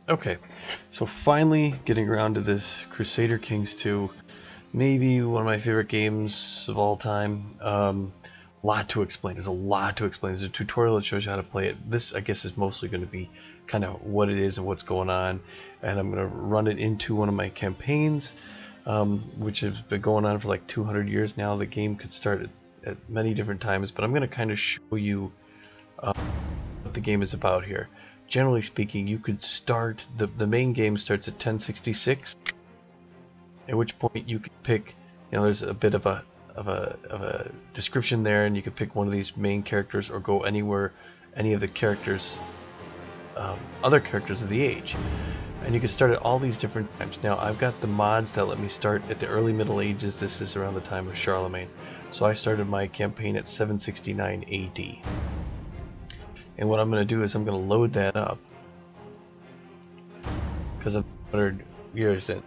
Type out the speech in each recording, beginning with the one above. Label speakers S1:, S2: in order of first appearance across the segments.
S1: Okay, so finally getting around to this Crusader Kings 2, maybe one of my favorite games of all time. Lot to explain. There's a lot to explain. There's a tutorial that shows you how to play it. This, I guess, is mostly going to be kind of what it is and what's going on, and I'm going to run it into one of my campaigns, which has been going on for like 200 years now. The game could start at many different times, but I'm going to kind of show you what the game is about here. Generally speaking, you could start, the main game starts at 1066, at which point you could pick, there's a bit of a description there, and you could pick one of these main characters or go anywhere, any of the characters, other characters of the age. And you can start at all these different times. Now, I've got the mods that let me start at the early Middle Ages. This is around the time of Charlemagne. So I started my campaign at 769 AD. And what I'm going to do is I'm going to load that up, because I'm 100 years in.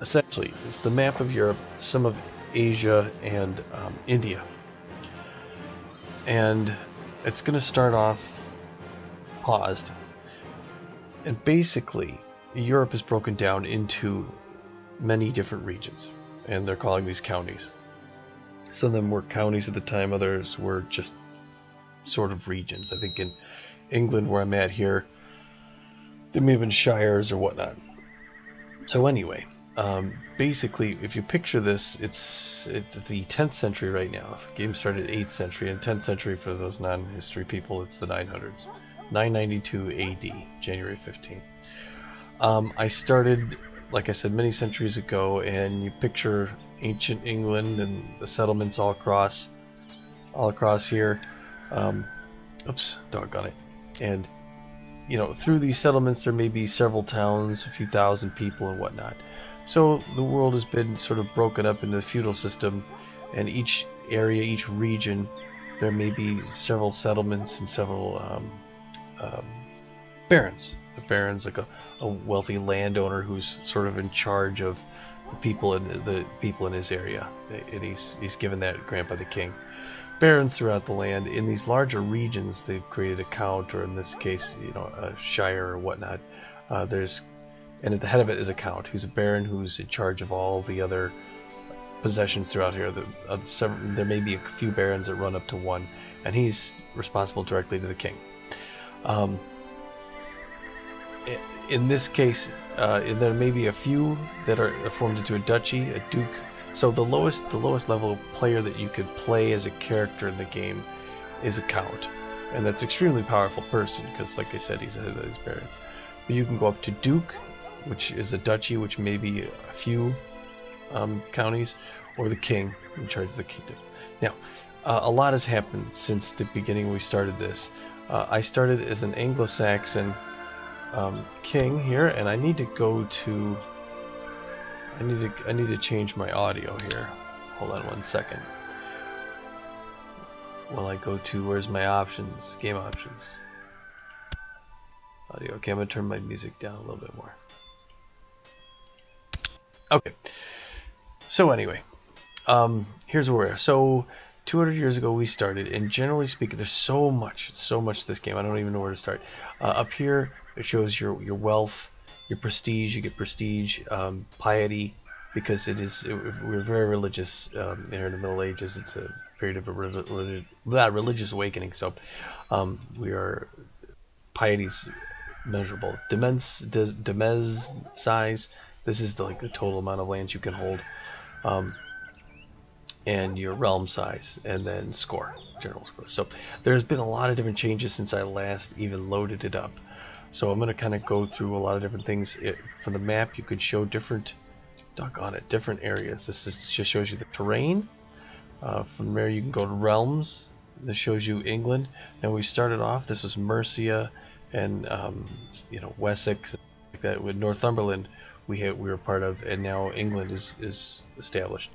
S1: Essentially, it's the map of Europe, some of Asia, and India. And it's going to start off paused. And basically, Europe is broken down into many different regions, and they're calling these counties. Some of them were counties at the time, others were just sort of regions. I think in England, where I'm at here, there may have been shires or whatnot. So anyway, basically, if you picture this, it's the 10th century right now. The game started 8th century, and 10th century for those non-history people, it's the 900s. 992 AD, January 15th. I started, like I said, many centuries ago, and you picture ancient England and the settlements all across here. Oops, doggone it. And through these settlements there may be several towns, a few thousand people and whatnot. So the world has been sort of broken up into a feudal system, and each area, each region, there may be several settlements and several barons. A baron's like a wealthy landowner who's sort of in charge of the people in his area, and he's given that grant by the king. Barons throughout the land. In these larger regions, they've created a count, or in this case, a shire or whatnot. And at the head of it is a count, who's a baron, who's in charge of all the other possessions throughout here. There may be a few barons that run up to one, and he's responsible directly to the king. In this case, there may be a few that are formed into a duchy, a duke. So the lowest level player that you could play as a character in the game is a count, and that's an extremely powerful person, because, like I said, he's head of these barons. But you can go up to duke, which is a duchy, which may be a few counties, or the king, in charge of the kingdom. Now, a lot has happened since the beginning we started this. I started as an Anglo-Saxon king here, and I need to go to. I need to change my audio here. Hold on one second. While I go to, where's my options? Game options. Audio. Okay, I'm gonna turn my music down a little bit more. Okay. So anyway, here's where we're at. So 200 years ago we started, and generally speaking, there's so much to this game. I don't even know where to start. Up here, it shows your wealth, your prestige. You get prestige, piety, because we're very religious here in the Middle Ages. It's a period of a religious awakening. So piety's measurable. Demez size. This is the total amount of lands you can hold, and your realm size, and then score, general score. So there's been a lot of different changes since I last even loaded it up. So I'm going to kind of go through a lot of different things. For the map, you could show different areas. This just shows you the terrain. From there, you can go to realms. This shows you England. Now we started off. This was Mercia and Wessex, like that. With Northumberland, we were part of, and now England is established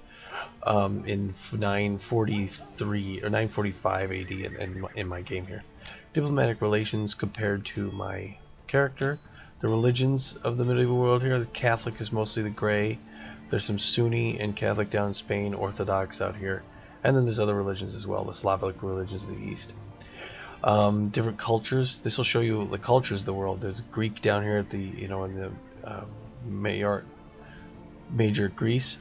S1: in 943 or 945 AD in my game here. Diplomatic relations compared to my character. The religions of the medieval world here, the Catholic is mostly the gray. There's some Sunni and Catholic down in Spain, Orthodox out here, and then there's other religions as well, the Slavic religions of the East. Different cultures. This will show you the cultures of the world. There's Greek down here at the, in the major Greece,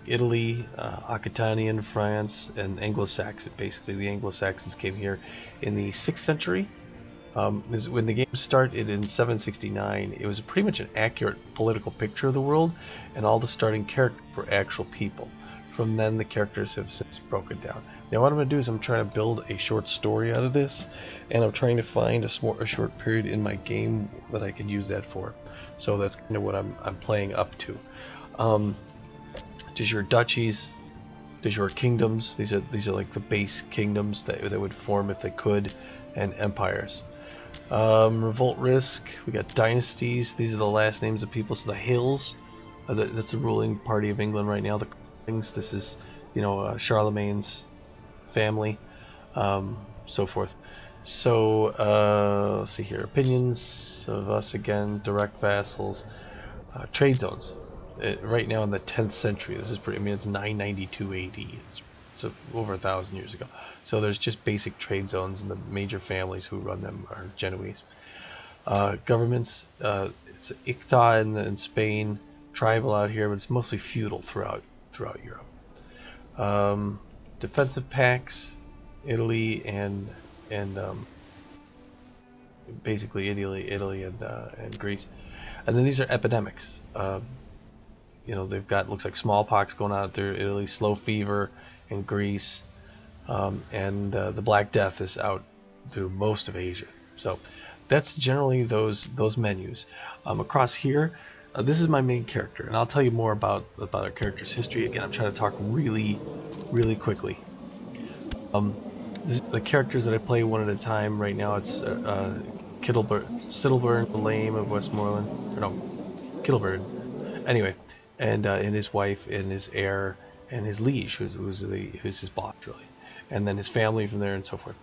S1: Italy, Aquitanian, France, and Anglo-Saxon. Basically, the Anglo-Saxons came here in the 6th century. When the game started in 769, it was pretty much an accurate political picture of the world, and all the starting characters were actual people. From then, the characters have since broken down. Now, what I'm going to do is I'm trying to build a short story out of this, and I'm trying to find a short period in my game that I can use that for. So that's kind of what I'm playing up to. There's your duchies, there's your kingdoms. These are like the base kingdoms that would form if they could, and empires. Revolt risk. We got dynasties. These are the last names of people. So the Hills, that's the ruling party of England right now. The Kings. This is, Charlemagne's family, so forth. So let's see here. Opinions of us again. Direct vassals. Trade zones. Right now in the 10th century. This is pretty. I mean, it's 992 AD. It's over 1,000 years ago. So there's just basic trade zones, and the major families who run them are Genoese. Governments. It's Icta in Spain. Tribal out here, but it's mostly feudal throughout Europe. Defensive pacts. Italy and basically Italy and Greece. And then these are epidemics. They've got, looks like smallpox going out there, Italy, slow fever in Greece, and the Black Death is out through most of Asia. So that's generally those menus. Across here, this is my main character, and I'll tell you more about our character's history. Again, I'm trying to talk really quickly. The characters that I play one at a time right now. It's Cytelburn, the Lame of Westmorland, or no, Cytelburn. Anyway, and his wife and his heir and his liege, who's his boss really, and then his family from there and so forth.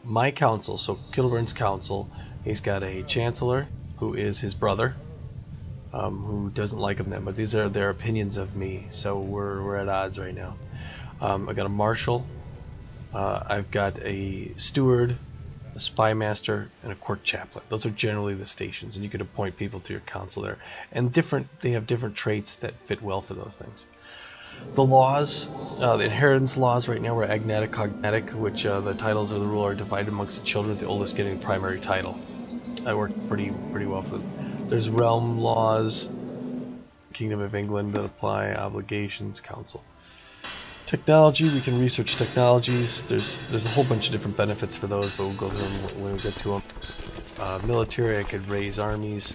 S1: My council, so Cytelburn's council, he's got a chancellor who is his brother, who doesn't like him that much. These are their opinions of me, so we're at odds right now. I got a marshal. I've got a steward, a spy master, and a court chaplain. Those are generally the stations, and you could appoint people to your council there. And they have different traits that fit well for those things. The laws, the inheritance laws right now are agnatic, cognatic, which the titles of the rule are divided amongst the children, with the oldest getting the primary title. That worked pretty well for them. There's realm laws, Kingdom of England that apply, obligations, council. Technology, we can research technologies. There's a whole bunch of different benefits for those, but we'll go through them when we get to them. Military, I could raise armies.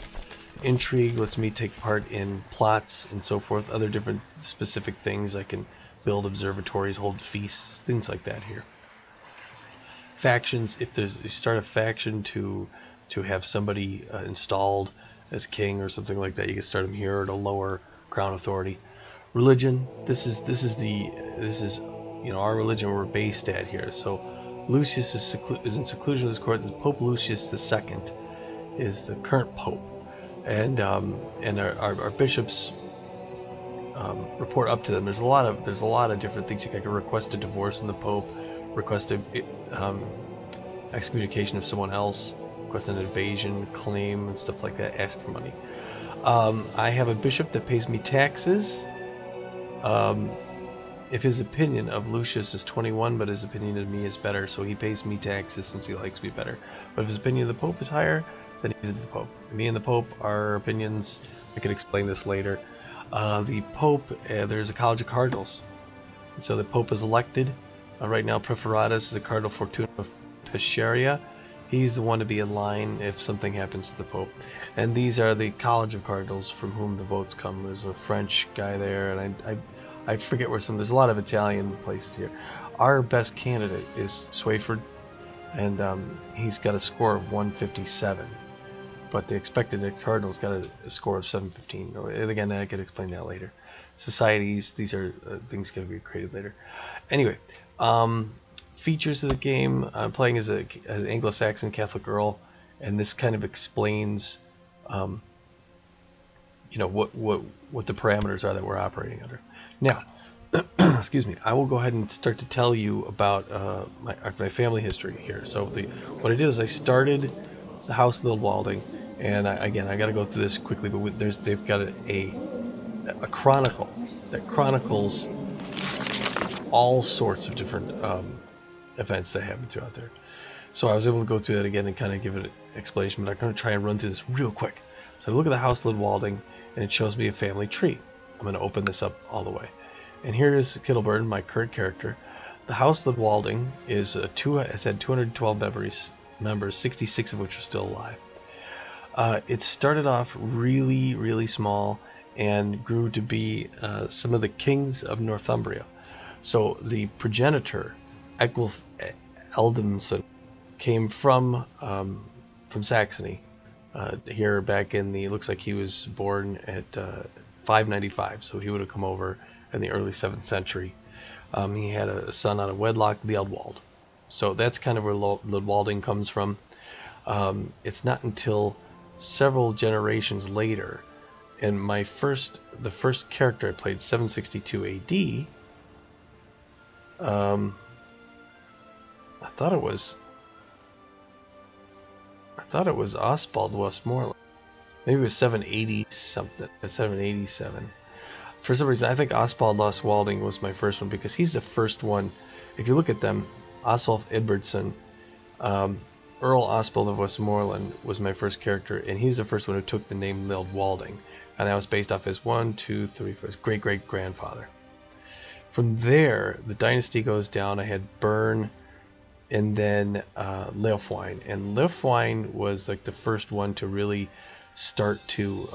S1: Intrigue lets me take part in plots and so forth. Other different specific things, I can build observatories, hold feasts, things like that here. Factions, if you start a faction to have somebody installed as king or something like that, you can start them here at a lower crown authority. Religion, this is our religion we're based at here. So Lucius is in seclusion of his court. Pope Lucius II is the current pope, and our bishops report up to them. There's a lot of different things. You can request a divorce from the pope, request a excommunication of someone else, request an invasion claim and stuff like that. Ask for money. I have a bishop that pays me taxes. If his opinion of Lucius is 21, but his opinion of me is better, so he pays me taxes since he likes me better. But if his opinion of the Pope is higher, then he gives it to the Pope. Me and the Pope, our opinions, I can explain this later. The Pope, there's a College of Cardinals. So the Pope is elected. Right now, Preferatus is a Cardinal Fortuna of Peschiera. He's the one to be in line if something happens to the Pope. And these are the College of Cardinals from whom the votes come. There's a French guy there, and I forget where there's a lot of Italian places here. Our best candidate is Swayford, and he's got a score of 157. But the expected Cardinal's got a score of 715. And again, I could explain that later. Societies, these are things going to be created later. Anyway, features of the game. I'm playing as an Anglo-Saxon Catholic Earl, and this kind of explains, what the parameters are that we're operating under. Now, excuse me, I will go ahead and start to tell you about my family history here. So what I did is I started the House of the Walding, and again I got to go through this quickly, but they've got a chronicle that chronicles all sorts of different events that happen throughout there. So I was able to go through that again and kind of give it an explanation, but I'm going to try and run through this real quick. So I look at the House of Walding, and it shows me a family tree. I'm going to open this up all the way. And here is Cytelburn, my current character. The House of Walding has had 212 members, 66 of which are still alive. It started off really, really small and grew to be some of the kings of Northumbria. So the progenitor, Eglf Eldamson, came from Saxony. Here back in the, looks like he was born at 595, so he would have come over in the early 7th century. He had a son out of wedlock, the Eldwald. So that's kind of where Ludwalding comes from. It's not until several generations later, and the first character I played, 762 AD. I thought it was Osbald Westmorland. Maybe it was 780 something, 787. For some reason, I think Osbald Walding was my first one because he's the first one. If you look at them, Oswald Edbertson, Earl Osbald of Westmorland was my first character, and he's the first one who took the name Walding, and that was based off his his great-great-grandfather. From there, the dynasty goes down. I had Bern, and then Leofwine, and Leofwine was like the first one to really start to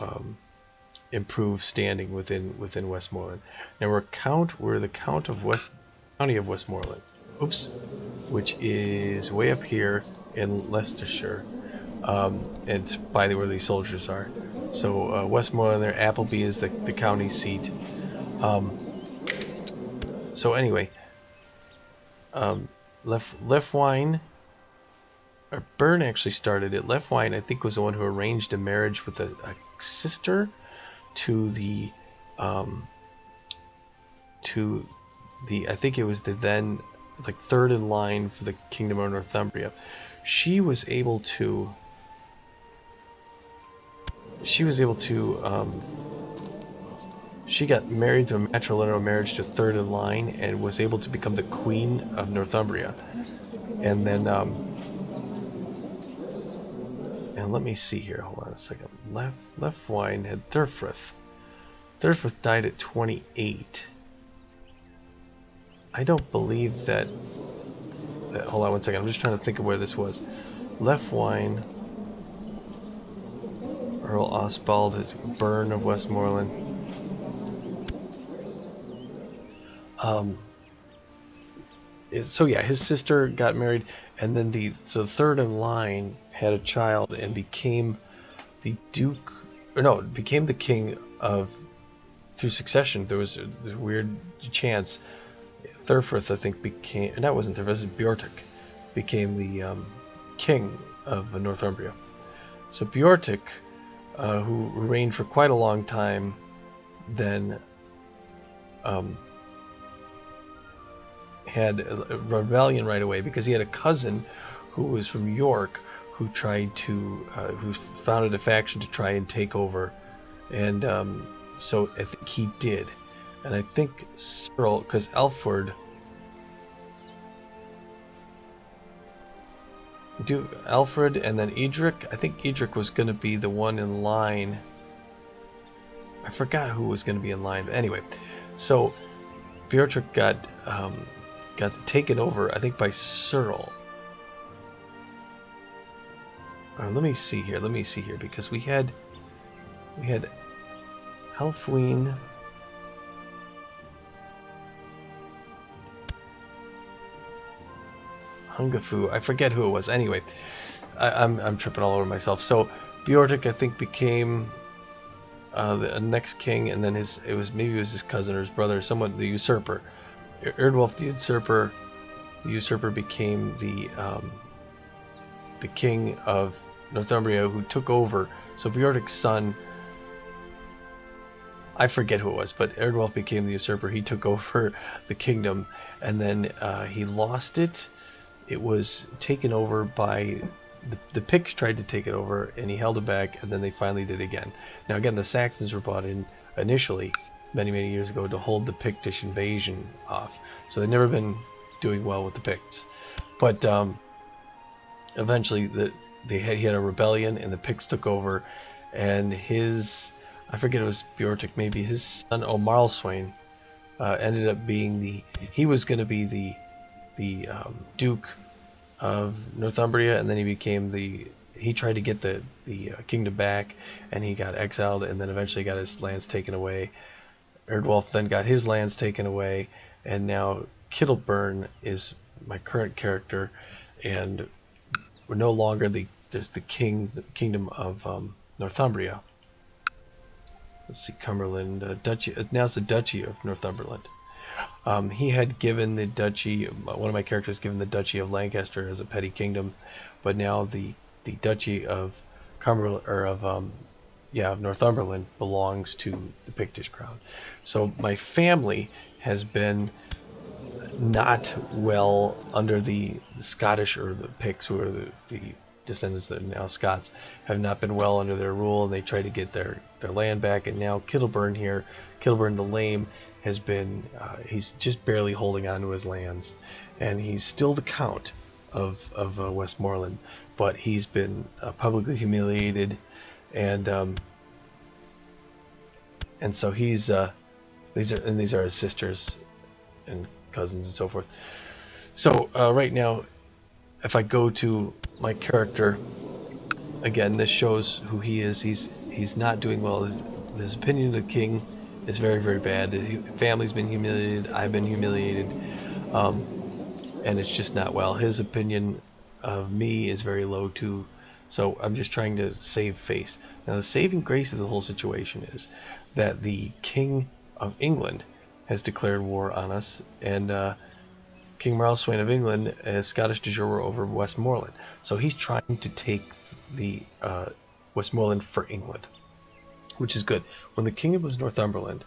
S1: improve standing within Westmorland. Now we're the County of Westmorland, which is way up here in Leicestershire, and it's by where these soldiers are. So Westmorland there, Appleby is the county seat. So anyway, Leofwine, or Bern actually started it. Leofwine, I think, was the one who arranged a marriage with a sister to the I think it was the then like third in line for the Kingdom of Northumbria. She was able to she got married through a matrilineal marriage to third in line and was able to become the Queen of Northumbria. And then and let me see here, hold on a second. Leofwine had Thurfrith. Thurfrith died at 28. I don't believe that hold on one second, I'm just trying to think of where this was. Leofwine, Earl Osbald, is Bern of Westmorland. So yeah, his sister got married, and then the third in line had a child and became the Duke, or no, became the king of, through succession. There was a weird chance. Thurfrith, I think, became, and that wasn't Thurfrith, it was Beorhtric, became the king of Northumbria. So Beorhtric, who reigned for quite a long time, then had a rebellion right away because he had a cousin who was from York who tried to who founded a faction to try and take over, and so I think he did. And I think Cyril, because Alfred, and then Edric, I think Edric was going to be the one in line. I forgot who was going to be in line, but anyway, so Beorhtric got taken over, I think, by Cyril. Let me see here, because we had Elfwine, Hungafu, I forget who it was. Anyway, I'm tripping all over myself. So Beorhtric, I think, became the next king, and then maybe it was his cousin or his brother, someone, the usurper. Eardwulf the usurper became the king of Northumbria, who took over. So Beorhtric's son, I forget who it was, but Erdwulf became the usurper. He took over the kingdom, and then he lost it. It was taken over by the Picts. Tried to take it over, and he held it back, and then they finally did it again. Now again, the Saxons were brought in initially many years ago to hold the Pictish invasion off, so they've never been doing well with the Picts. But eventually he had a rebellion, and the Picts took over, and I forget, it was Bjortik, maybe his son, Marlswain, ended up being he was going to be the Duke of Northumbria, and then he became he tried to get the kingdom back, and he got exiled, and then eventually got his lands taken away. Erdwulf then got his lands taken away, and now Cytelburn is my current character, and we're no longer there's the kingdom of Northumbria. Let's see, Cumberland, Duchy. Now it's the Duchy of Northumberland. He had given the duchy. One of my characters given the Duchy of Lancaster as a petty kingdom, but now the Duchy of Cumberland, or of Northumberland, belongs to the Pictish crown. So my family has been not well under the Scottish, or the Picts, who are the descendants that are now Scots, have not been well under their rule, and they try to get their land back. And now Cytelburn here, Cytelburn the Lame, has been he's just barely holding on to his lands, and he's still the count of Westmorland, but he's been publicly humiliated, and so these are his sisters and cousins and so forth. So right now, if I go to my character again, this shows who he is. He's not doing well. His opinion of the king is very bad. His family's been humiliated. I've been humiliated, and it's just not well. His opinion of me is very low too. So I'm just trying to save face. Now the saving grace of the whole situation is that the King of England has declared war on us, and King Marlswain of England is Scottish de jure over Westmorland. So he's trying to take the Westmorland for England, which is good. When the kingdom was Northumberland,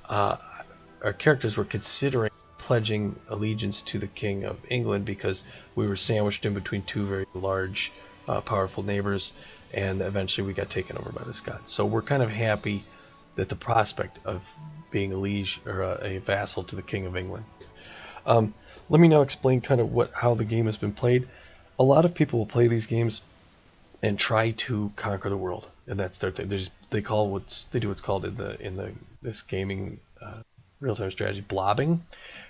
S1: our characters were considering pledging allegiance to the King of England because we were sandwiched in between two very large, powerful neighbors, and eventually we got taken over by the Scots. So we're kind of happy that the prospect of being a liege, or a vassal to the King of England. Let me now explain kind of how the game has been played. A lot of people will play these games and try to conquer the world, and that's their thing. They do what's called in this gaming real-time strategy blobbing,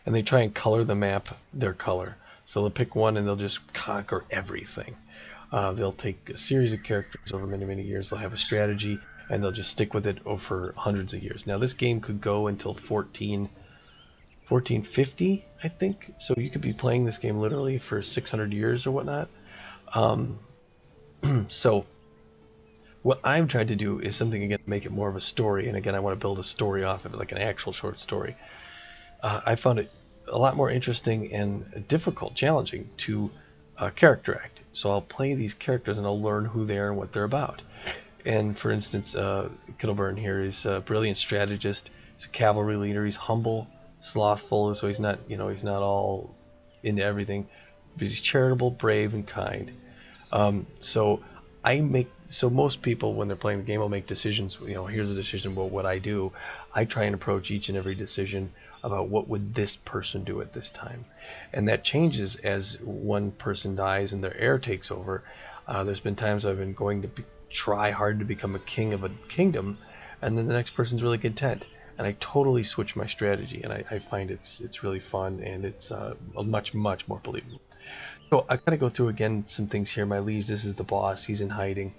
S1: and they try and color the map their color. So they'll pick one and they'll just conquer everything. They'll take a series of characters over many years. They'll have a strategy, and they'll just stick with it over hundreds of years. Now this game could go until 1450, I think. So you could be playing this game literally for 600 years or whatnot. So what I've tried to do is something, again, to make it more of a story, and again I want to build a story off of it, like an actual short story. I found it a lot more interesting and difficult, challenging to character act. So I'll play these characters and I'll learn who they are and what they're about. And for instance, Cytelburn here is a brilliant strategist. He's a cavalry leader. He's humble, slothful, so he's not all into everything, but he's charitable, brave, and kind. So most people, when they're playing the game, will make decisions. Here's a decision about what I do. I try and approach each and every decision about what would this person do at this time, and that changes as one person dies and their heir takes over. There's been times I've been going to try hard to become a king of a kingdom, and then the next person's really content, and I totally switch my strategy, and I find it's really fun, and it's much more believable. So I kind of go through again some things here. My liege, this is the boss. He's in hiding.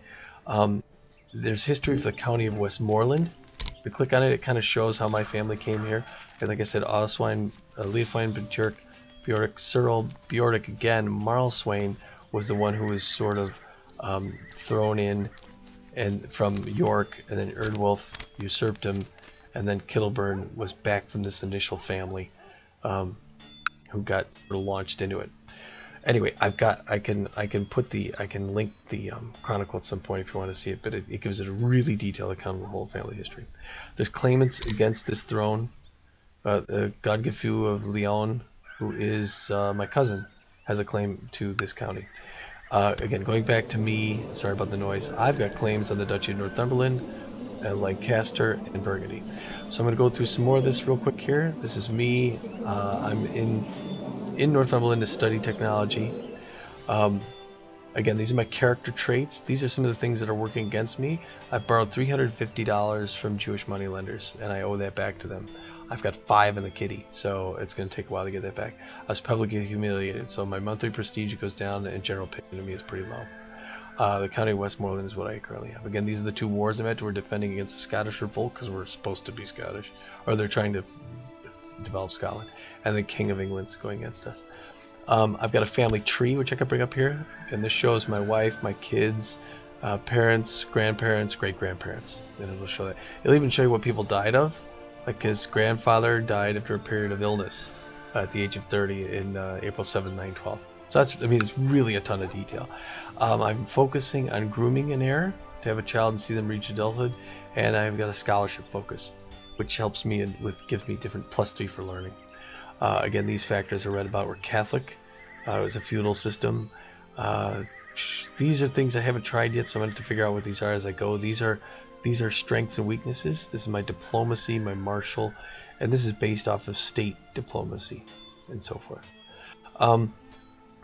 S1: There's history for the county of Westmorland. If you click on it, it kind of shows how my family came here. And like I said, Oswine, Leofwine, Bjortik, Cyril, Bjortik again. Marlswain was the one who was sort of thrown in and from York, and then Erdwulf usurped him, and then Cytelburn was back from this initial family who got launched into it. Anyway, I can link the chronicle at some point if you want to see it, but it gives it a really detailed account of the whole family history. There's claimants against this throne. Godgifu of Leon, who is my cousin, has a claim to this county. Again, going back to me, sorry about the noise, I've got claims on the Duchy of Northumberland, Lancaster, and Burgundy. So I'm going to go through some more of this real quick here. This is me. I'm in Northumberland to study technology. Again, these are my character traits. These are some of the things that are working against me. I borrowed $350 from Jewish moneylenders, and I owe that back to them. I've got 5 in the kitty, so it's going to take a while to get that back. I was publicly humiliated, so my monthly prestige goes down, and general opinion of me is pretty low. The County of Westmorland is what I currently have. Again, these are the 2 wars I'm at. We're defending against the Scottish revolt, because we're supposed to be Scottish, or they're trying to develop Scotland, and the King of England's going against us. I've got a family tree, which I could bring up here, and this shows my wife, my kids, parents, grandparents, great-grandparents, and it'll show that. It'll even show you what people died of. Like his grandfather died after a period of illness at the age of 30 in April 7, 912. So that's, I mean, it's really a ton of detail. I'm focusing on grooming an heir to have a child and see them reach adulthood, and I've got a scholarship focus, which helps me and gives me different +3 for learning. Again, these factors I read about were Catholic. It was a feudal system. These are things I haven't tried yet, so I'm going to figure out what these are as I go. These are strengths and weaknesses. This is my diplomacy, my martial, and this is based off of state diplomacy and so forth.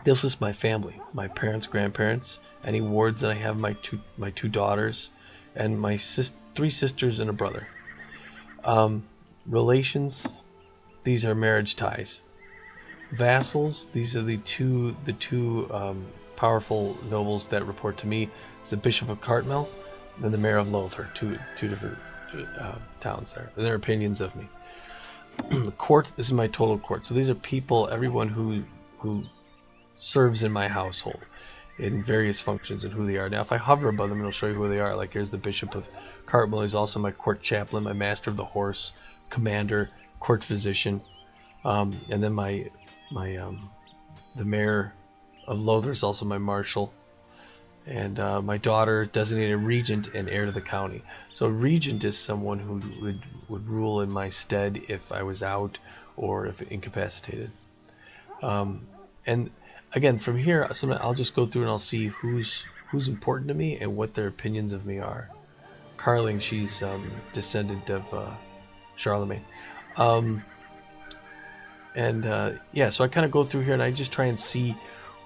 S1: This is my family, my parents, grandparents, any wards that I have, my two daughters, and my 3 sisters and a brother. Relations, these are marriage ties. Vassals, these are the two powerful nobles that report to me. It's the Bishop of Cartmel and the Mayor of Lothian, two different towns there, and their opinions of me. The court, this is my total court. So these are people, everyone who serves in my household in various functions and who they are. Now if I hover above them, it'll show you who they are. Like here's the Bishop of Cartmel. He's also my court chaplain, my master of the horse, commander, court physician, and then the Mayor of Lothian is also my marshal. And my daughter, designated regent and heir to the county. So regent is someone who would rule in my stead if I was out or if incapacitated. And again, from here, I'll just go through and I'll see who's important to me and what their opinions of me are. Carling, she's descendant of Charlemagne. Yeah, so I kind of go through here and I just try and see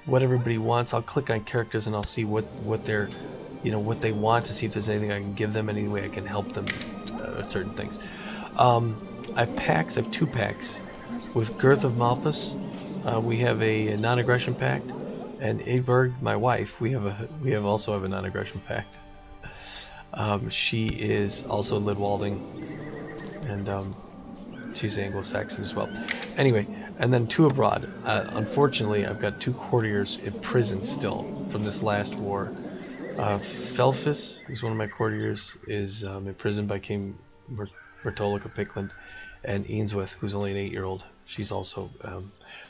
S1: what everybody wants. I'll click on characters and I'll see what they're, what they want, to see if there's anything I can give them, any way I can help them at certain things. I have 2 pacts with Girth of Malthus. We have a non-aggression pact, and Eberg, my wife, we also have a non-aggression pact. She is also Lidwalding, and she's Anglo-Saxon as well. Anyway, and then 2 abroad. Unfortunately, I've got 2 courtiers in prison still from this last war. Felfus, who's one of my courtiers, is imprisoned by King Bertolic of Pickland, and Ainsworth, who's only an 8-year-old. She's also.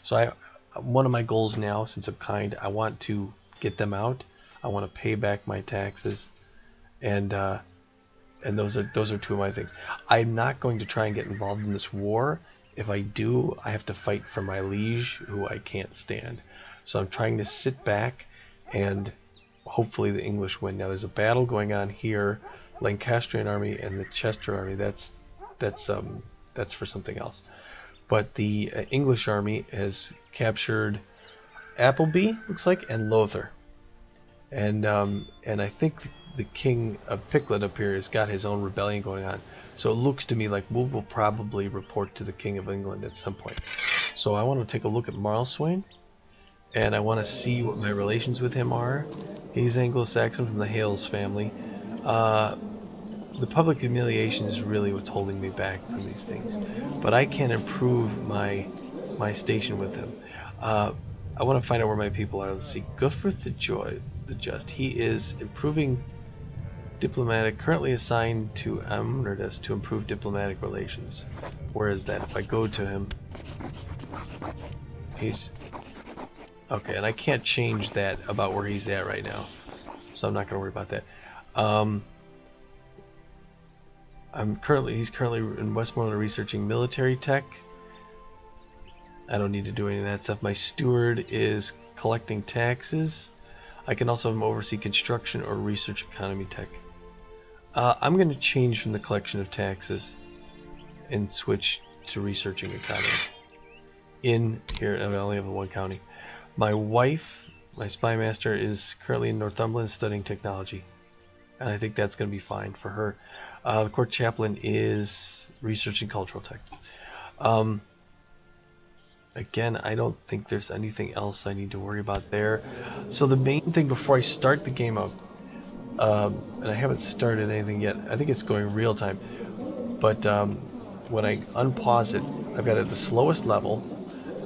S1: So one of my goals now, since I'm kind, I want to get them out. I want to pay back my taxes, and those are 2 of my things. I'm not going to try and get involved in this war. If I do, I have to fight for my liege, who I can't stand. So I'm trying to sit back, and hopefully the English win. Now there's a battle going on here, Lancastrian army and the Chester army. That's for something else. But the English army has captured Appleby, looks like, and Lothian. And I think the King of Pickland up here has got his own rebellion going on. So it looks to me like we will probably report to the King of England at some point. So I want to take a look at Marlswain, and I want to see what my relations with him are. He's Anglo-Saxon from the Hales family. The public humiliation is really what's holding me back from these things. But I can improve my station with him. I want to find out where my people are. Let's see. Guthfrith the Just. He is improving diplomatic, currently assigned to Amrudus to improve diplomatic relations. Where is that? If I go to him, he's Okay, and I can't change that about where he's at right now, so I'm not going to worry about that. He's currently in Westmorland researching military tech. I don't need to do any of that stuff. My steward is collecting taxes. I can also have him oversee construction or research economy tech. I'm going to change from the collection of taxes and switch to researching economy. In here, I only have one county. My wife, my spy master, is currently in Northumberland studying technology, and I think that's going to be fine for her. The court chaplain is researching cultural tech. Again, I don't think there's anything else I need to worry about there. So the main thing before I start the game up, and I haven't started anything yet. I think it's going real time, but when I unpause it, I've got it at the slowest level,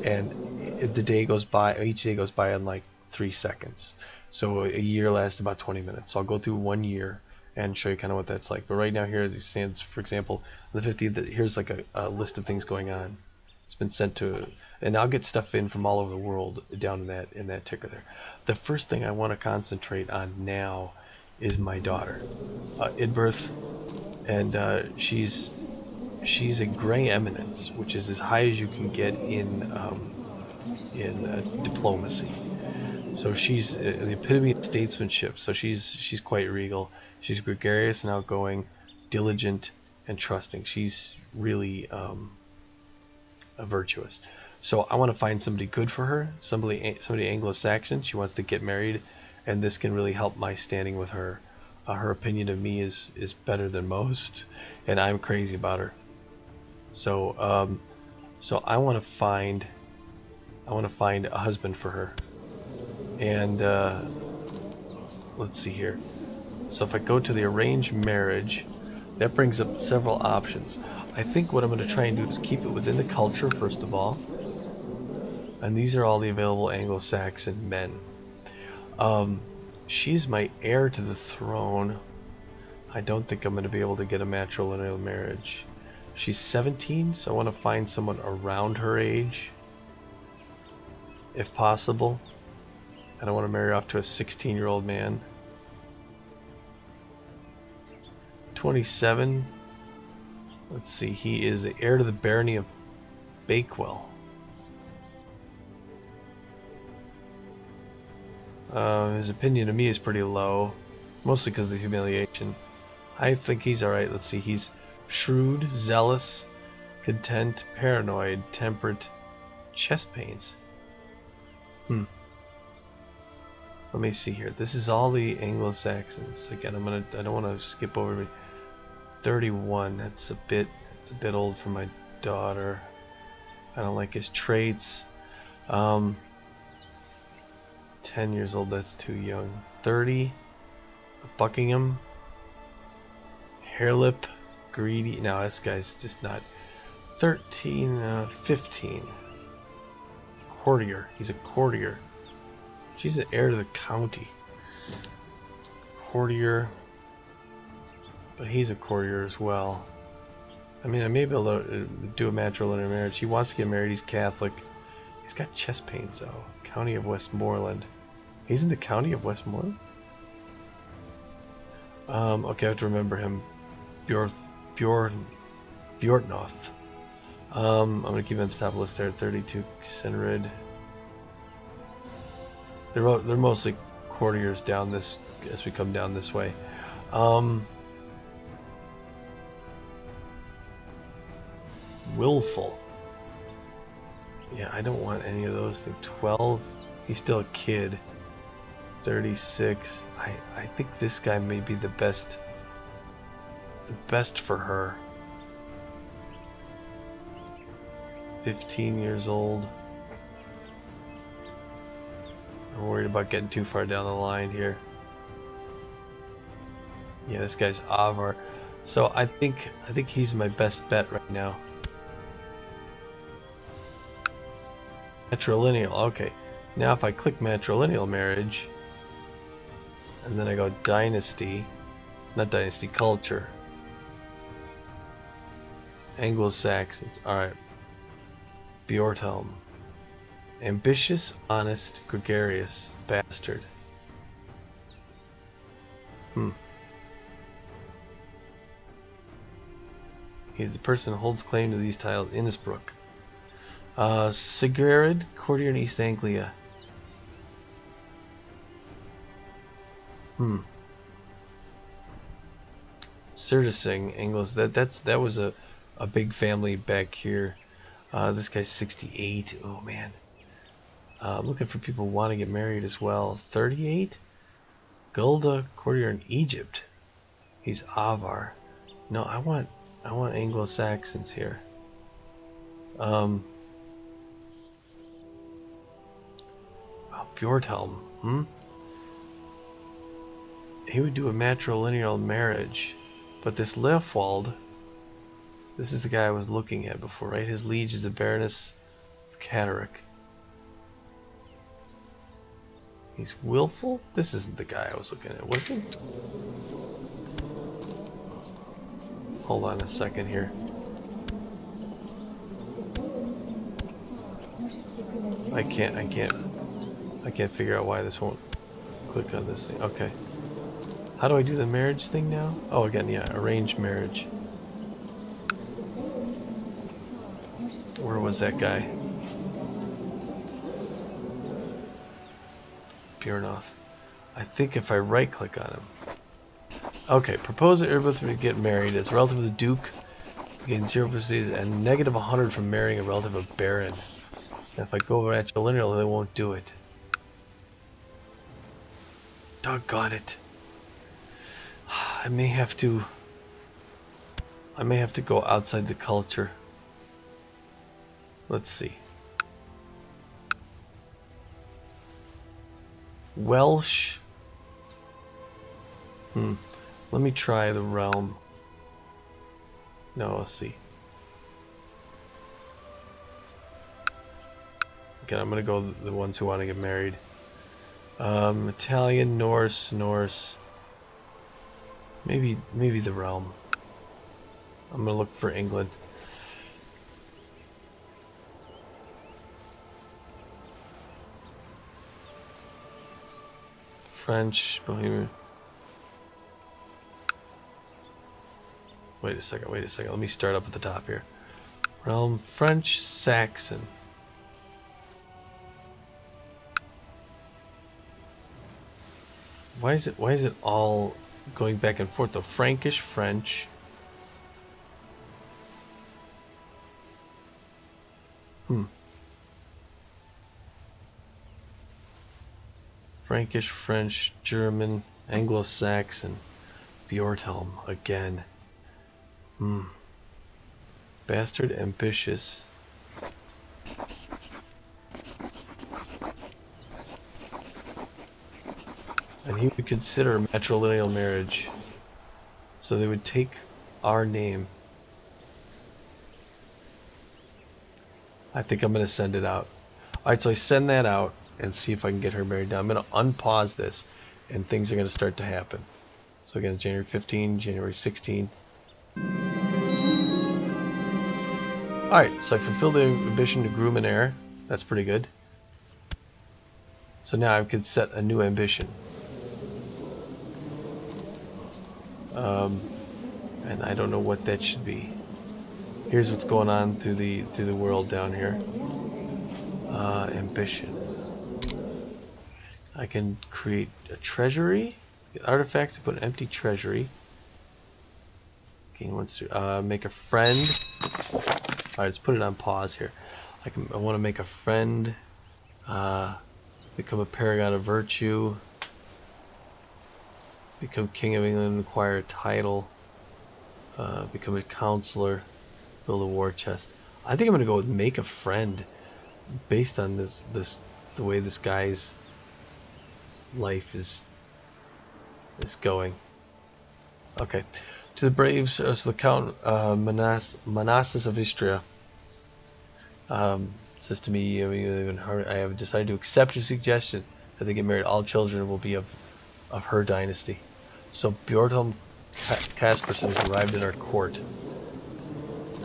S1: and the day goes by. Each day goes by in like 3 seconds. So a year lasts about 20 minutes. So I'll go through 1 year and show you kind of what that's like. But right now here it stands, for example, on the 50th. Here's like a list of things going on. It's been sent to, and I'll get stuff in from all over the world down in that ticker there. The first thing I want to concentrate on now is my daughter, Idbirth, and she's a gray eminence, which is as high as you can get in diplomacy. So she's the epitome of statesmanship. So she's quite regal. She's gregarious and outgoing, diligent and trusting. She's really virtuous. So I want to find somebody good for her, somebody Anglo-Saxon. She wants to get married, and this can really help my standing with her. Her opinion of me is better than most, and I'm crazy about her. So so I want to find a husband for her. And let's see here. So if I go to the arranged marriage, that brings up several options. I think what I'm going to try and do is keep it within the culture first of all. And these are all the available Anglo-Saxon men. She's my heir to the throne. I don't think I'm going to be able to get a matrilineal marriage. She's 17, so I want to find someone around her age, if possible. I don't want to marry off to a 16-year-old man. 27. Let's see, he is the heir to the barony of Bakewell. His opinion of me is pretty low, mostly because of the humiliation. I think he's alright. Let's see, he's shrewd, zealous, content, paranoid, temperate, chest pains. Let me see here. This is all the Anglo-Saxons. Again, I don't want to skip over 31. That's a bit old for my daughter. I don't like his traits. 10 years old, that's too young. 30, Buckingham, Hairlip, greedy. No, this guy's just not. 13, 15, courtier. He's a courtier. She's the heir to the county. Courtier, but he's a courtier as well. I mean, I may be able to do a matrilineal marriage. He wants to get married. He's Catholic. He's got chest pains though. County of Westmorland. He's in the county of Westmorland? Okay, I have to remember him. Bjornoth. I'm gonna keep him at the top of the list there. 32 Senrid. They're mostly courtiers down this as we come down this way. Willful. Yeah, I don't want any of those things. 12. He's still a kid. 36. I think this guy may be the best for her. 15 years old. I'm worried about getting too far down the line here. Yeah, this guy's Avar. So I think he's my best bet right now. Matrilineal, okay. Now if I click matrilineal marriage, and then I go dynasty, not dynasty, culture. Anglo-Saxons, alright. Bjorthelm. Ambitious, honest, gregarious, bastard. He's the person who holds claim to these titles. Innsbruck. Sigurd, courtier in East Anglia. Sertising, Anglos. That was a big family back here. This guy's 68. Oh man. I'm looking for people who want to get married as well. 38. Gulda, courtier in Egypt. He's Avar. No, I want Anglo-Saxons here. Oh, Bjorthelm. He would do a matrilineal marriage, but this Leofold, this is the guy I was looking at before, right? His liege is the Baroness of Catterick. He's willful? This isn't the guy I was looking at, was he? Hold on a second here. I can't figure out why this won't click on this thing. Okay. How do I do the marriage thing now? Oh, again, yeah, arranged marriage. Where was that guy? Bjornoth. I think if I right click on him. Okay, propose that Erbith to get married as a relative of the Duke, gain 0% and negative 100 from marrying a relative of Baron. And if I go over matrilineal, they won't do it. Doggone it. I may have to go outside the culture. Let's see. Welsh. Let me try the realm. No, let's see. Okay, I'm gonna go the ones who want to get married. Italian, Norse. Maybe the realm. I'm gonna look for England. French, Bohemian. Wait a second. Let me start up at the top here. Realm, French, Saxon. Why is it all going back and forth though? Frankish, French. Frankish, French, German, Anglo-Saxon, Bjorthelm again. Bastard, ambitious. And he would consider matrilineal marriage. So they would take our name. I think I'm going to send it out. Alright, so I send that out and see if I can get her married. Now I'm going to unpause this and things are going to start to happen. So again, January 15, January 16. Alright, so I fulfilled the ambition to groom an heir. That's pretty good. So now I could set a new ambition. And I don't know what that should be. Here's what's going on through the world down here. Ambition. I can create a treasury. Artifacts to put an empty treasury. Gain wants to make a friend. Alright, let's put it on pause here. I want to make a friend. Become a paragon of virtue. Become King of England, acquire a title. Become a counselor. Build a war chest. I think I'm gonna go with make a friend, based on the way this guy's life is going. Okay, to the braves, so the Count Manassas of Istria says to me, I have decided to accept your suggestion that they get married. All children will be of her dynasty. So Bjorthelm Kasperson has arrived in our court,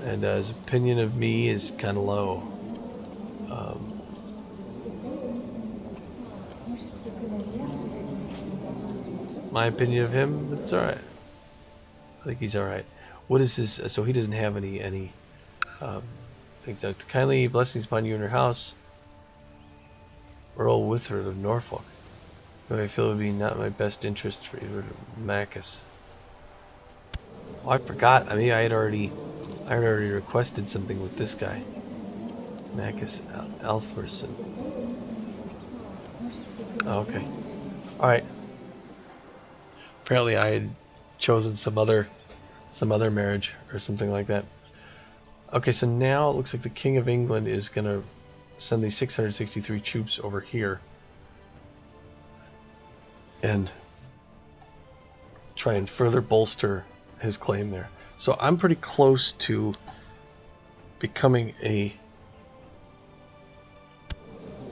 S1: and his opinion of me is kind of low. my opinion of him, it's alright. I think he's alright. What is his... So he doesn't have any things like... Kindly blessings upon you and your house. Earl Withard of Norfolk. But I feel it would be not my best interest for you, Macus. Oh, I forgot. I mean, I had already requested something with this guy. Macus Alferson. Oh, okay. Alright. Apparently I had chosen some other marriage or something like that. Okay, so now it looks like the King of England is gonna send these 663 troops over here and try and further bolster his claim there. So I'm pretty close to becoming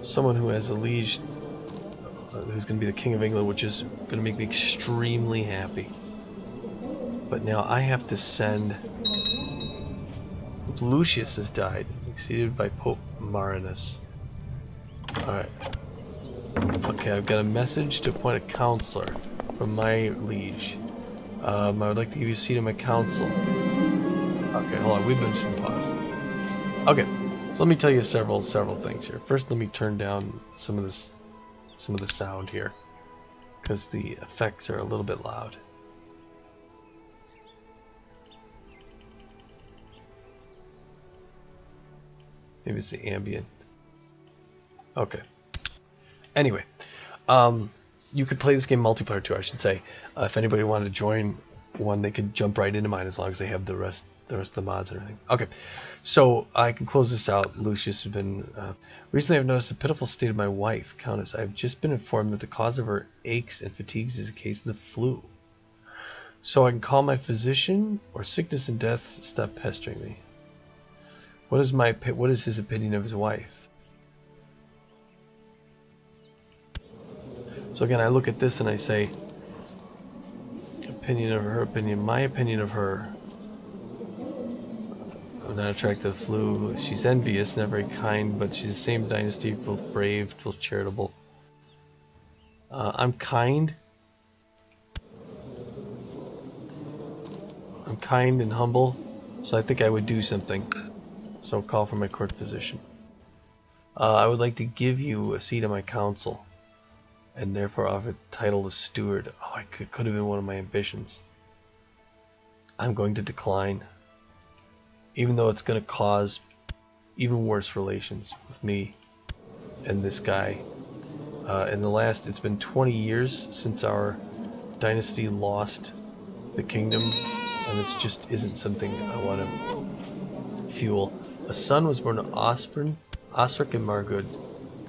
S1: someone who has a liege who's going to be the King of England, which is going to make me extremely happy. But now I have to send... Lucius has died, succeeded by Pope Marinus. Alright. Okay, I've got a message to appoint a counselor from my liege. I would like to give you a seat in my council. Okay, hold on, we've been paused. Okay, so let me tell you several things here. First, let me turn down some of the sound here, because the effects are a little bit loud. Maybe it's the ambient. Okay. Anyway, you could play this game multiplayer too, I should say. If anybody wanted to join one, they could jump right into mine as long as they have the rest of the mods and everything. Okay, so I can close this out. Lucius has been... recently I've noticed the pitiful state of my wife, Countess. I've just been informed that the cause of her aches and fatigues is a case of the flu. So I can call my physician, or sickness and death stop pestering me. What is his opinion of his wife? So again, I look at this and I say, opinion of her, opinion, my opinion of her. I'm not attracted to the flu. She's envious, not very kind, but she's the same dynasty, both brave, both charitable. I'm kind. I'm kind and humble, so I think I would do something. So call for my court physician. I would like to give you a seat on my council, and therefore offer the title of steward. Oh, it could have been one of my ambitions. I'm going to decline, even though it's going to cause even worse relations with me and this guy. It's been 20 years since our dynasty lost the kingdom, and it just isn't something I want to fuel. A son was born to Osric and Margaret,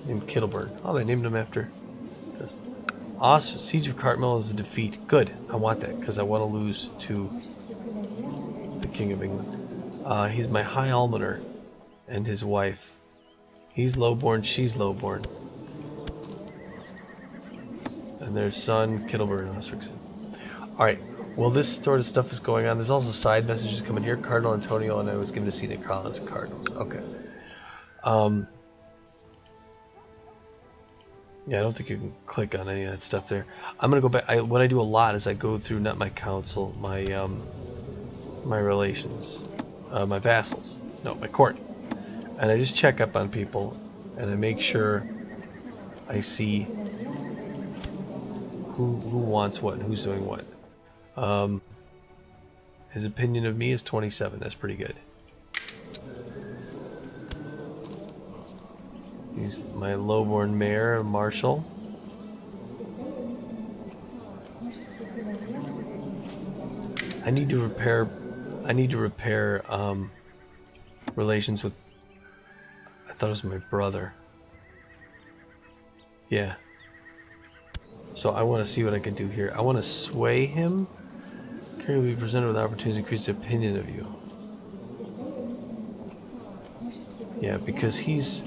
S1: named Cytelburn. Oh, they named him after this. Siege of Cartmel is a defeat. Good, I want that, because I want to lose to the King of England. He's my High Almoner and his wife. He's lowborn, she's lowborn. And their son, Cytelburn and Osricson. Alright, well this sort of stuff is going on. There's also side messages coming here. Cardinal Antonio and I was given a seat in the College of Cardinals. Okay. Yeah, I don't think you can click on any of that stuff there. I'm gonna go back. What I do a lot is I go through not my council, my relations, my vassals, no, my court, and I just check up on people, and I make sure I see who wants what and who's doing what. His opinion of me is 27. That's pretty good. He's my lowborn mayor, Marshal. I need to repair relations with... I thought it was my brother. Yeah. So I want to see what I can do here. I want to sway him. Curry will be presented with opportunity to increase the opinion of you. Yeah, because he's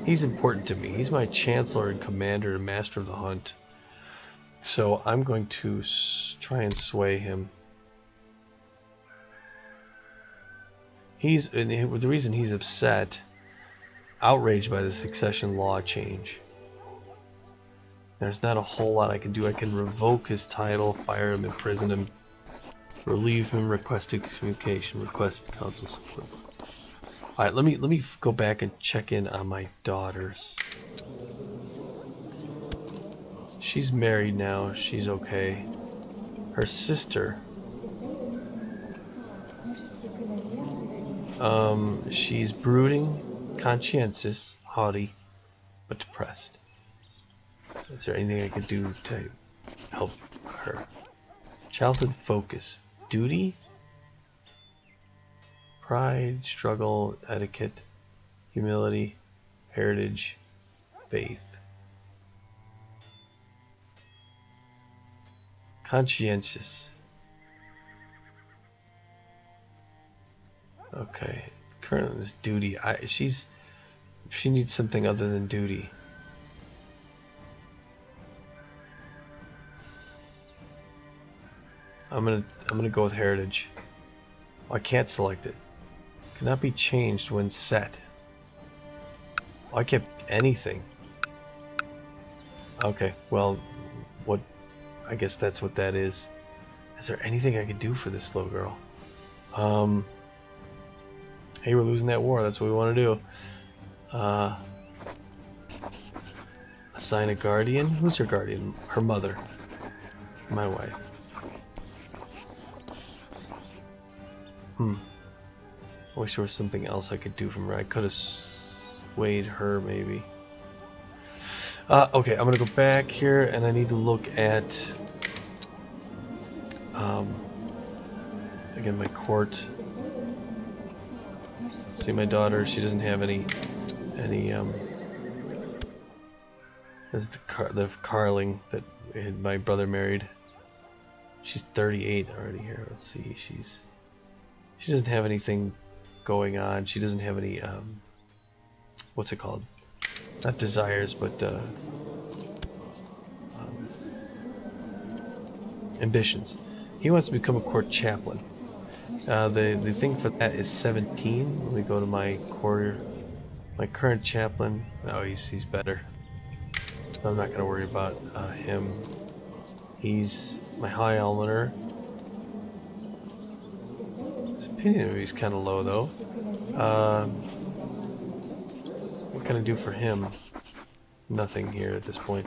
S1: important to me. He's my chancellor and commander and master of the hunt. So I'm going to try and sway him. The reason he's upset, outraged by the succession law change. There's not a whole lot I can do. I can revoke his title, fire him, imprison him, relieve him, request communication, request counsel support. Alright, let me go back and check in on my daughters. She's married now, she's okay. Her sister, she's brooding, conscientious, haughty, but depressed. Is there anything I could do to help her? Childhood focus. Duty? Pride, struggle, etiquette, humility, heritage, faith. Conscientious. Okay. Current is duty. She needs something other than duty. I'm gonna go with heritage. Oh, I can't select it. Cannot be changed when set. Oh, I can't pick anything. Okay, well, what? I guess that's what that is. Is there anything I could do for this little girl? Hey, we're losing that war. That's what we want to do. Assign a guardian. Who's her guardian? Her mother. My wife. I wish there was something else I could do from her. I could have swayed her, maybe. Okay, I'm gonna go back here, and I need to look at again my court. See my daughter. She doesn't have any. There's the Carling that my brother married. She's 38 already here. Let's see. She doesn't have anything going on. She doesn't have any what's it called? Not desires, but ambitions. He wants to become a court chaplain. The thing for that is 17. Let me go to my current chaplain. Oh, he's better. I'm not gonna worry about him. He's my high almoner. His opinion of me is kind of low though. What can I do for him? Nothing here at this point.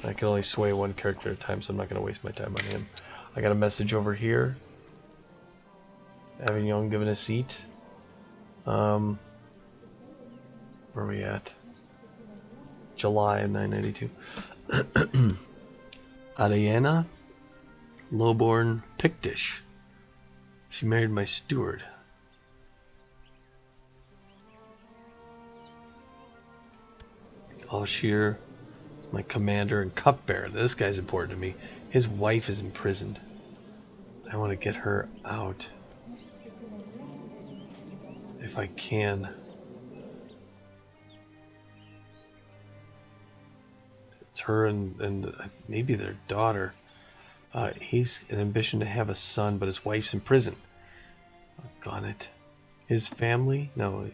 S1: I can only sway one character at a time, so I'm not going to waste my time on him. I got a message over here. Avignon given a seat. Where are we at? July of 992. Adriana, lowborn Pictish. She married my steward. Alshir, my commander and cupbearer. This guy's important to me. His wife is imprisoned. I want to get her out if I can. It's her and maybe their daughter. He's an ambition to have a son, but his wife's in prison. Oh, got it. His family? No.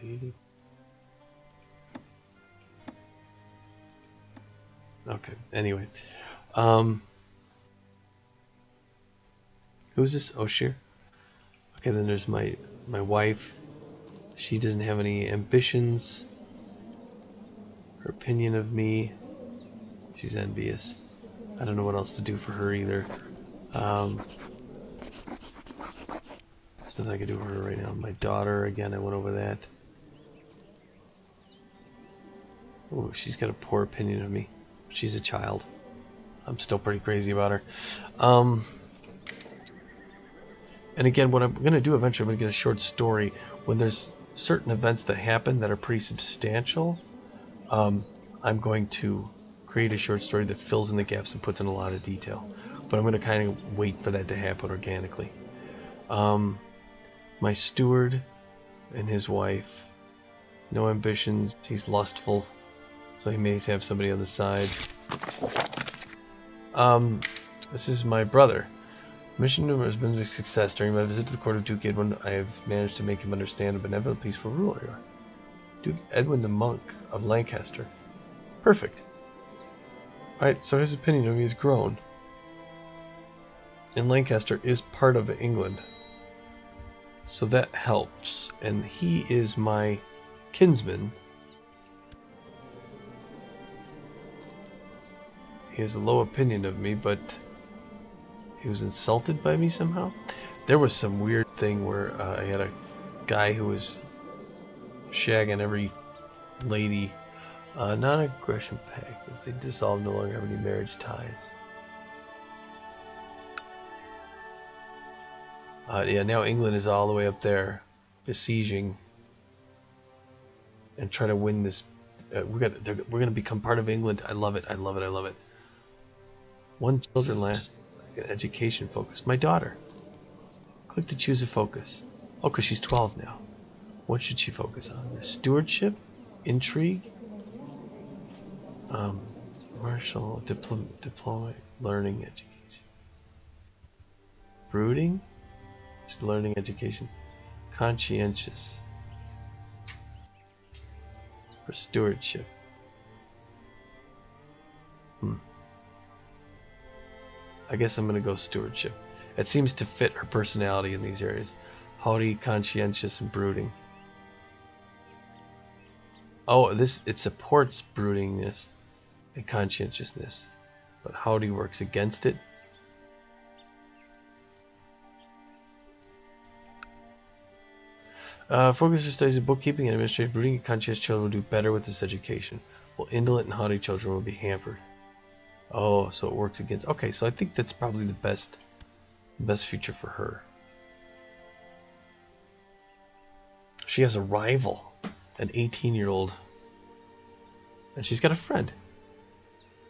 S1: Okay, anyway. Who's this? Oshir? Okay, then there's my wife. She doesn't have any ambitions. Her opinion of me. She's envious. I don't know what else to do for her either. There's nothing I can do for her right now. My daughter, again, I went over that. Oh, she's got a poor opinion of me. She's a child. I'm still pretty crazy about her. And again, what I'm going to do eventually, I'm going to get a short story. When there's certain events that happen that are pretty substantial, I'm going to create a short story that fills in the gaps and puts in a lot of detail. But I'm going to kind of wait for that to happen organically. My steward and his wife, no ambitions, he's lustful. So he may have somebody on the side. This is my brother. Mission has been a success. During my visit to the court of Duke Edwin, I have managed to make him understand a benevolent, peaceful ruler. Duke Edwin the Monk of Lancaster. Perfect. Alright, so his opinion of me has grown. And Lancaster is part of England. So that helps. And he is my kinsman. He has a low opinion of me, but he was insulted by me somehow. There was some weird thing where I had a guy who was shagging every lady. Non-aggression pact. They dissolve, no longer have any marriage ties. Yeah, now England is all the way up there, besieging, and trying to win this. We're gonna become part of England. I love it. I love it. I love it. One children last. Education focus. My daughter. Click to choose a focus. Oh, because she's 12 now. What should she focus on? Stewardship, intrigue, martial, diploma, learning, education, brooding. Learning, education, conscientious, for stewardship. I guess I'm gonna go stewardship. It seems to fit her personality in these areas. Haughty, conscientious, and brooding. Oh, it supports broodingness and conscientiousness, but haughty works against it. Focus your studies in bookkeeping and administrative. Brooding and conscientious children will do better with this education, while indolent and haughty children will be hampered. Oh, so it works against. Okay, so I think that's probably the best future for her. She has a rival, an 18-year-old, and she's got a friend.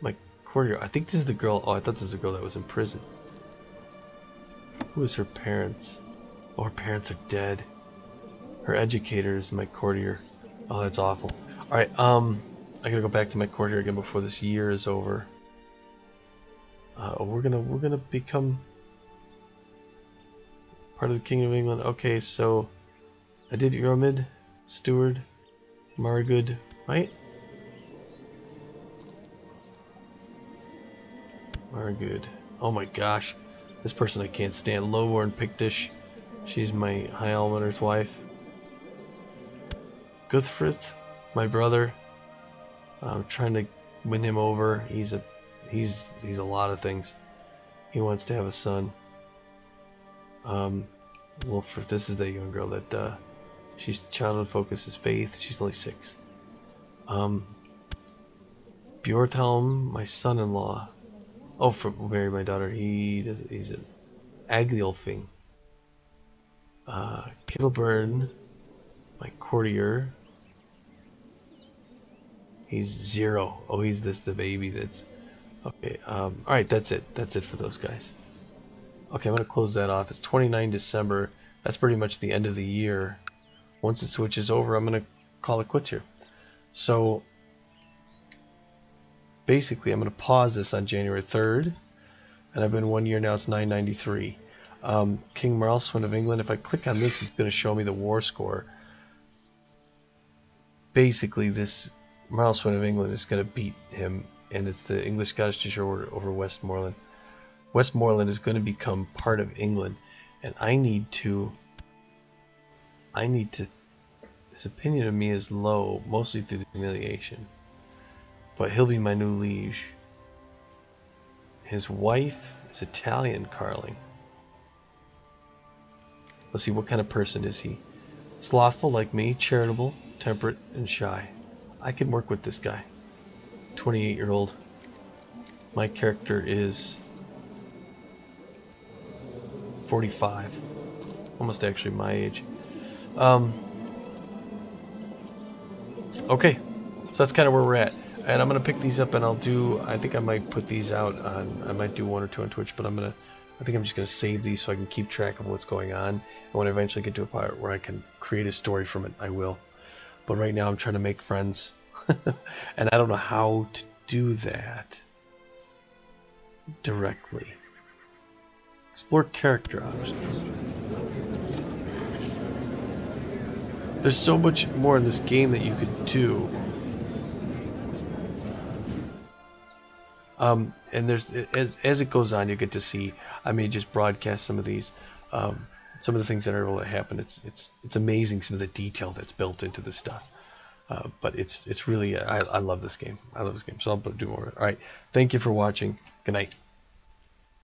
S1: My courtier. I think this is the girl. Oh, I thought this was the girl that was in prison. Who is her parents? Oh, her parents are dead. Her educator is my courtier. Oh, that's awful. Alright, I gotta go back to my courtier again before this year is over. We're gonna become part of the Kingdom of England. Okay, so I did Euromid, Steward, Margood, right? Margood. Oh my gosh. This person I can't stand. Lowborn Pictish. She's my High Almoner's wife. Guthfrith, my brother. I'm trying to win him over. He's a lot of things. He wants to have a son. Wolfrith, this is the young girl that she's childhood focus is faith. She's only 6. Bjorthelm, my son-in-law. Oh, for marry my daughter. He's an Agliolfing. Cytelburn, my courtier. He's 0. Oh, he's the baby that's... Okay, alright, that's it. That's it for those guys. Okay, I'm going to close that off. It's 29 December. That's pretty much the end of the year. Once it switches over, I'm going to call it quits here. So, basically, I'm going to pause this on January 3rd. And I've been 1 year now. It's 993. King Marlswin of England. If I click on this, it's going to show me the war score. Basically, this... Marlswin of England is going to beat him, and it's the English Scottish Church over Westmorland. Westmorland is going to become part of England, and I need to. His opinion of me is low, mostly through the humiliation. But he'll be my new liege. His wife is Italian, Carling. Let's see, what kind of person is he? Slothful like me, charitable, temperate, and shy. I can work with this guy. 28-year-old. My character is 45. Almost actually my age. Okay. So that's kind of where we're at. And I'm going to pick these up and I think I might put these out on, I might do 1 or 2 on Twitch, but I think I'm just going to save these so I can keep track of what's going on. And when I eventually get to a part where I can create a story from it, I will. But right now I'm trying to make friends. And I don't know how to do that directly. Explore character options. There's so much more in this game that you could do. And there's as it goes on, you get to see. I may just broadcast some of these, some of the things that are able to happen. It's amazing some of the detail that's built into this stuff. But it's really I love this game. I love this game. So I'll do more of it. All right. Thank you for watching. Good night.